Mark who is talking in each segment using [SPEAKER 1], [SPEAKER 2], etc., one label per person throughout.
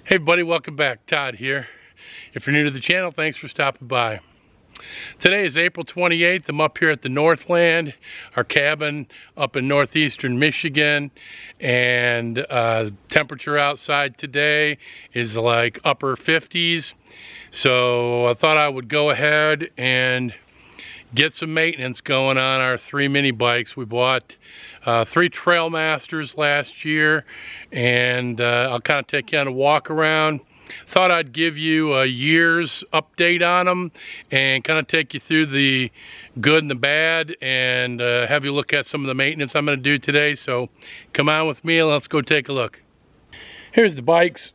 [SPEAKER 1] Hey buddy, welcome back. Todd here. If you're new to the channel, thanks for stopping by. Today is April 28th. I'm up here at the Northland, our cabin up in northeastern Michigan, and temperature outside today is like upper 50s. So I thought I would go ahead and get some maintenance going on our three mini bikes. We bought three TrailMasters last year, and I'll kind of take you on a walk around. Thought I'd give you a year's update on them and kind of take you through the good and the bad, and have you look at some of the maintenance I'm going to do today. So come on with me and let's go take a look. Here's the bikes.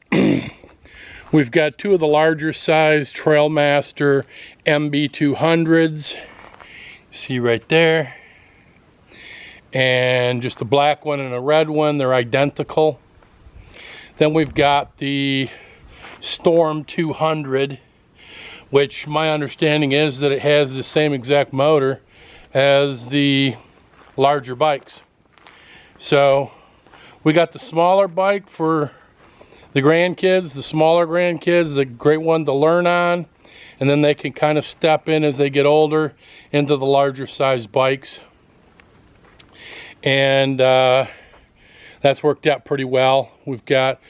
[SPEAKER 1] We've got two of the larger size TrailMaster MB200s. See right there, and just a black one and a red one. They're identical. Then we've got the Storm 200, which my understanding is that it has the same exact motor as the larger bikes. So we got the smaller bike for the grandkids, the smaller grandkids, the great one to learn on, and then they can kind of step in as they get older into the larger size bikes. And that's worked out pretty well. We've got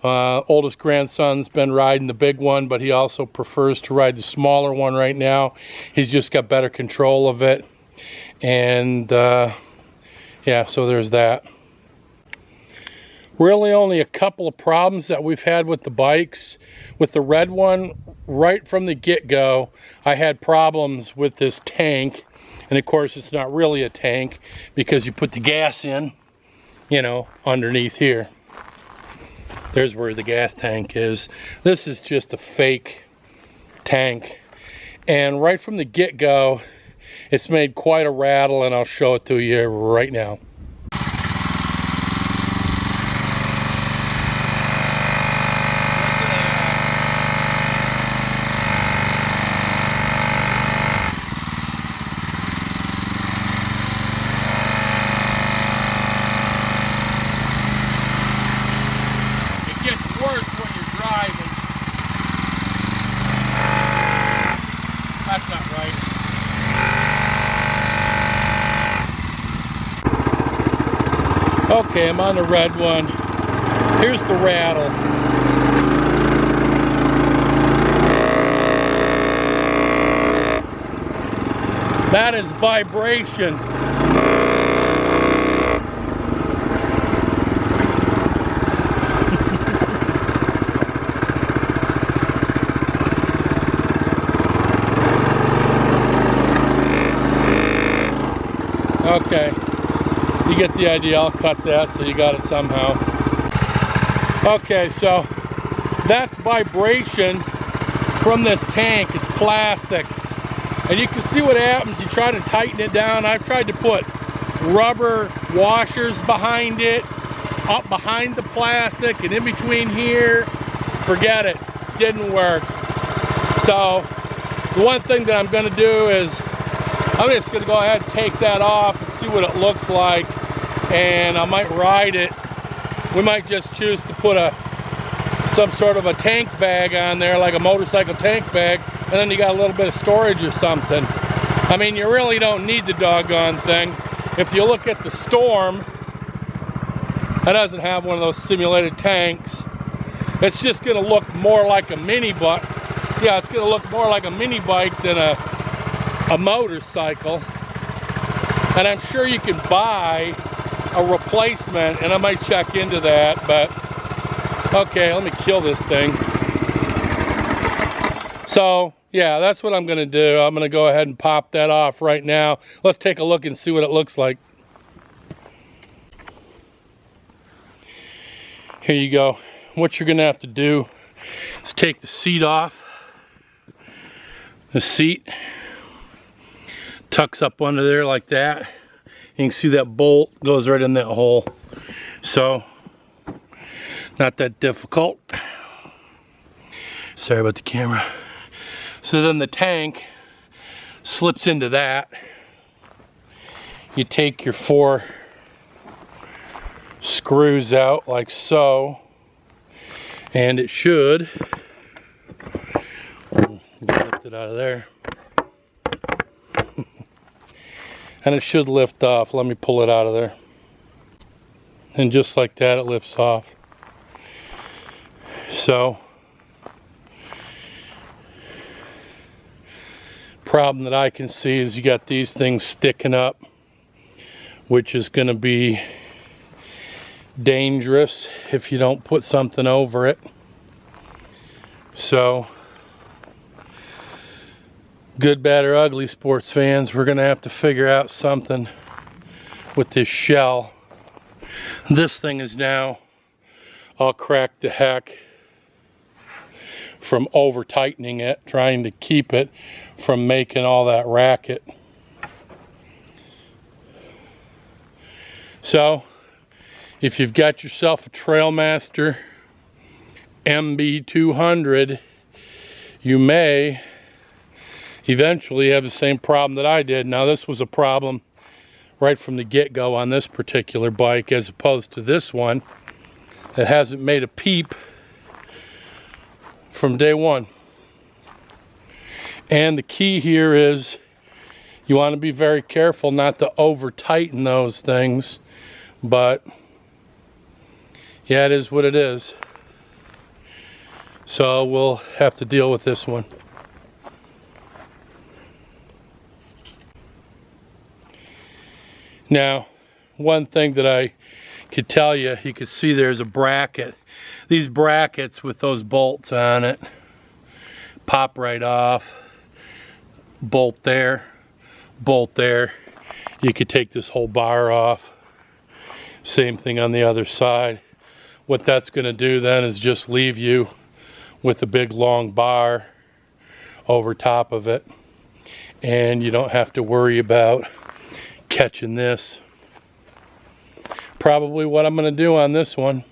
[SPEAKER 1] oldest grandson's been riding the big one, but he also prefers to ride the smaller one right now. He's just got better control of it. And yeah, so there's that. Really only a couple of problems that we've had with the bikes. With the red one, right from the get-go, I had problems with this tank. And of course, it's not really a tank because you put the gas in, you know, underneath here. There's where the gas tank is. This is just a fake tank. And right from the get-go, it's made quite a rattle, and I'll show it to you right now. That's not right. Okay, I'm on the red one. Here's the rattle. That is vibration. Okay, you get the idea. I'll cut that so you got it somehow. Okay, so that's vibration from this tank. It's plastic. And you can see what happens. You try to tighten it down. I've tried to put rubber washers behind it, up behind the plastic, and in between here. Forget it. Didn't work. So the one thing that I'm going to do is I'm just going to go ahead and take that off and see what it looks like, and I might ride it. We might just choose to put some sort of a tank bag on there, like a motorcycle tank bag, and then you got a little bit of storage or something. I mean, you really don't need the doggone thing. If you look at the Storm, that doesn't have one of those simulated tanks. It's just going to look more like a mini bike. Yeah, it's going to look more like a mini bike than a motorcycle. And I'm sure you can buy a replacement, and I might check into that. But okay, let me kill this thing. So yeah, that's what I'm gonna do. I'm gonna go ahead and pop that off right now. Let's take a look and see what it looks like. Here you go. What you're gonna have to do is take the seat off. The seat tucks up under there like that. You can see that bolt goes right in that hole. So, not that difficult. Sorry about the camera. So then the tank slips into that. You take your 4 screws out like so, And it should lift it out of there. And it should lift off. Let me pull it out of there. And just like that, it lifts off. So, problem that I can see is you got these things sticking up, which is going to be dangerous if you don't put something over it. So, good, bad, or ugly, sports fans, we're going to have to figure out something with this shell. This thing is now all cracked to heck from over tightening it, trying to keep it from making all that racket. So, if you've got yourself a TrailMaster MB200, you may eventually have the same problem that I did. Now, this was a problem right from the get-go on this particular bike, as opposed to this one that hasn't made a peep from day one. And the key here is you want to be very careful not to over tighten those things, but yeah, it is what it is. So we'll have to deal with this one. Now, one thing that I could tell you, you could see there's a bracket. These brackets with those bolts on it pop right off. Bolt there, bolt there. You could take this whole bar off. Same thing on the other side. What that's going to do then is just leave you with a big long bar over top of it, and you don't have to worry about catching this. Probably what I'm going to do on this one.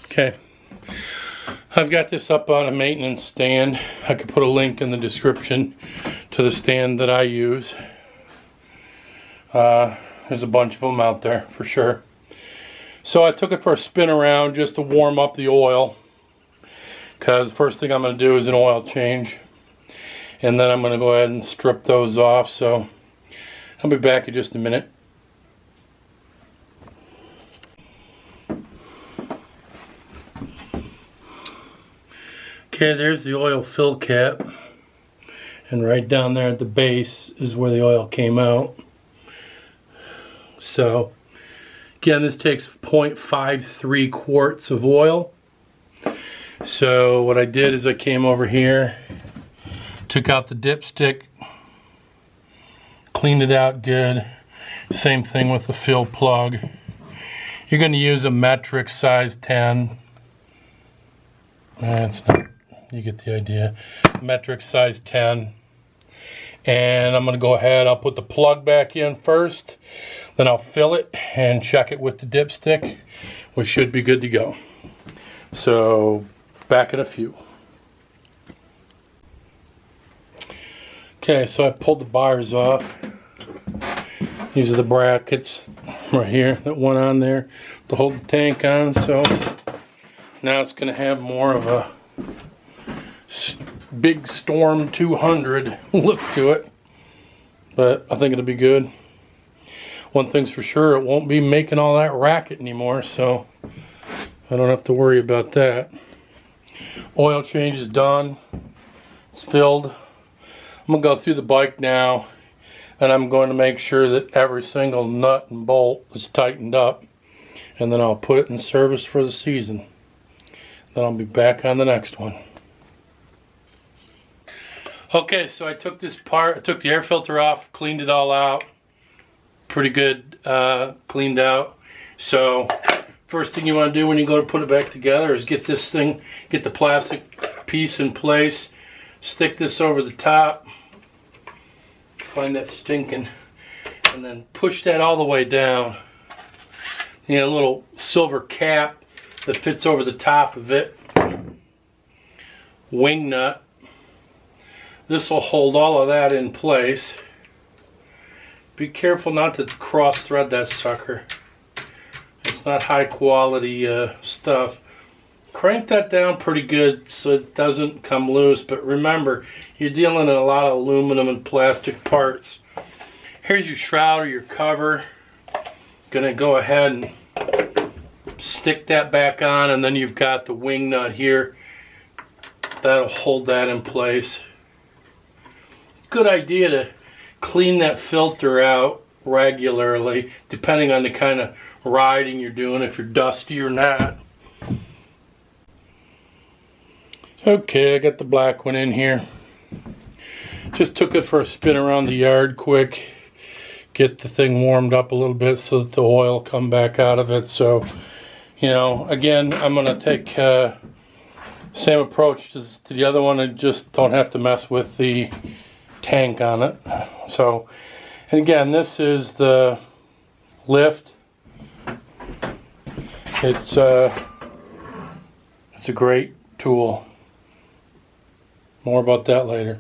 [SPEAKER 1] Okay, I've got this up on a maintenance stand. I could put a link in the description to the stand that I use. There's a bunch of them out there for sure. So I took it for a spin around just to warm up the oil, because the first thing I'm going to do is an oil change, and then I'm going to go ahead and strip those off. So I'll be back in just a minute. Okay, there's the oil fill cap, and right down there at the base is where the oil came out. So again, this takes 0.53 quarts of oil. So what I did is I came over here, took out the dipstick, cleaned it out good. Same thing with the fill plug. You're going to use a metric size 10. That's not, you get the idea. Metric size 10. And I'm going to go ahead, I'll put the plug back in first, then I'll fill it and check it with the dipstick, which should be good to go. So back in a few. Okay, so I pulled the bars off. These are the brackets right here that went on there to hold the tank on. So now it's going to have more of a big Storm 200 look to it, but I think it'll be good. One thing's for sure, it won't be making all that racket anymore, so I don't have to worry about that. Oil change is done. It's filled. I'm going to go through the bike now, and I'm going to make sure that every single nut and bolt is tightened up, and then I'll put it in service for the season. Then I'll be back on the next one. Okay, so I took this part, I took the air filter off, cleaned it all out. Pretty good cleaned out. So first thing you want to do when you go to put it back together is get this thing, get the plastic piece in place, stick this over the top, find that stinking, and then push that all the way down. You know, a little silver cap that fits over the top of it. Wing nut. This will hold all of that in place be careful not to cross thread that sucker. It's not high quality stuff. Crank that down pretty good so it doesn't come loose, but remember, you're dealing in a lot of aluminum and plastic parts. Here's your shroud or your cover. Gonna go ahead and stick that back on, and then you've got the wing nut here. That'll hold that in place. Good idea to clean that filter out regularly, depending on the kind of riding you're doing, if you're dusty or not. Okay, I got the black one in here. Just took it for a spin around the yard quick. Get the thing warmed up a little bit so that the oil come back out of it. So, you know, again, I'm going to take same approach to the other one. I just don't have to mess with the tank on it. So, and again, this is the lift. It's a great tool. More about that later.